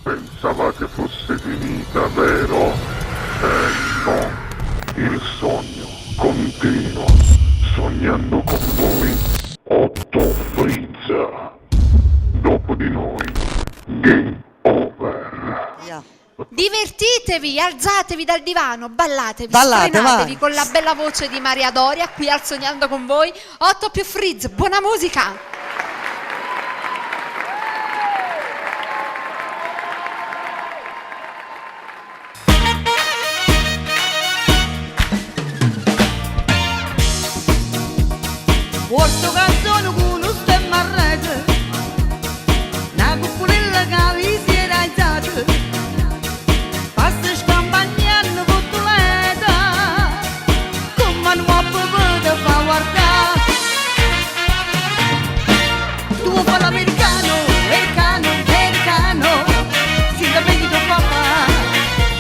Pensavate fosse finita, vero? No, il sogno continua, sognando con voi, Otto Frizza. Dopo di noi, game over. Yeah. Divertitevi, alzatevi dal divano, ballatevi, Ballate, sfrenatevi vai. con la bella voce di Maria Doria qui al Sognando con voi. 8 più Frizz, buona musica! Porto canzone con un stemma a rete, una cupolella che vi si era alzata, passa scampagnando bottoletta, come un uomo per fa guardare. Tu vuoi fare l'americano, americano, americano, si da vedi tuo papà,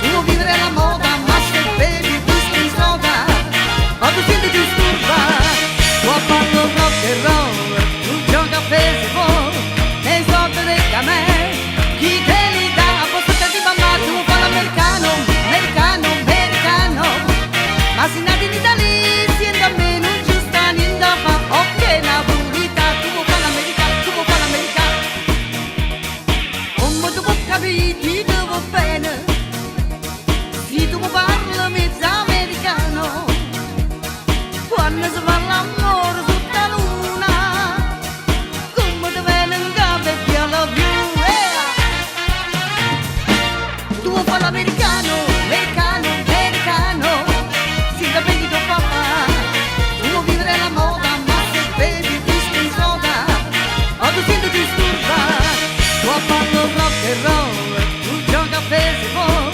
tu vuoi vivere la moda, ma se bevi whisky e soda, ma tu senti disturba. Tuo fanno rock and roll, tu gioca a baseball, nei soldi dei camè, chi te li dà? A posto di mamma, tu fa l'americano, americano, americano, ma se nati in Italia, siendo a me non ci sta niente a fa, ok, la pulita, tu fa l'americano, tu fa l'americano, come tu puoi capire, ti devo bene, se tu parli mezzo americano, quando si parla amore sotto la luna, come ti viene in capo e ti love you, Tu vuoi fare l'americano, americano, americano, si da bevi tuo papà, tu vuoi vivere la moda, ma se bevi whisky e soda, o tu senti disturba, tuo fanno rock and roll, tu gioca a baseball,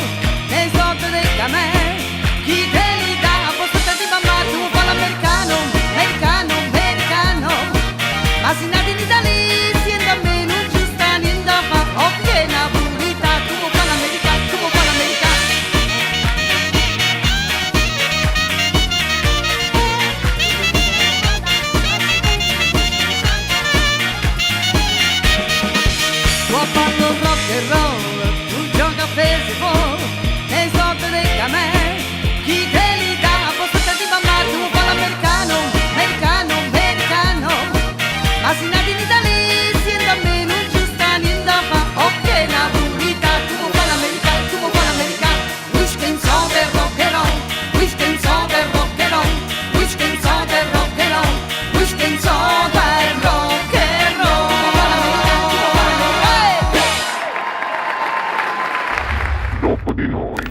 nei soldi dei camè, chi te li dà? A posto di mamma, tu fa l'americano, americano, americano, ma se nati in Italia, siendo a me non ci sta niente a fa, ok, una pulita, tu fa l'americano, tu fa l'americano. Tuo fanno rock and roll, tu gioca a baseball, nei soldi dei camè, chi te li dà? A posto di mamma, tu fa l'americano, americano, americano, ma se nati in Italia, siendo a me non ci sta niente a fa, ok, una pulita, tu fa l'americano, tu fa l'americano, whisky and soda e rock and roll, whisky and soda e rock and roll, whisky and soda e rock and roll, whisky and soda e rock and roll, tu fa l'americano, tu fa l'americano. Dopo di noi,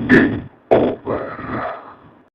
game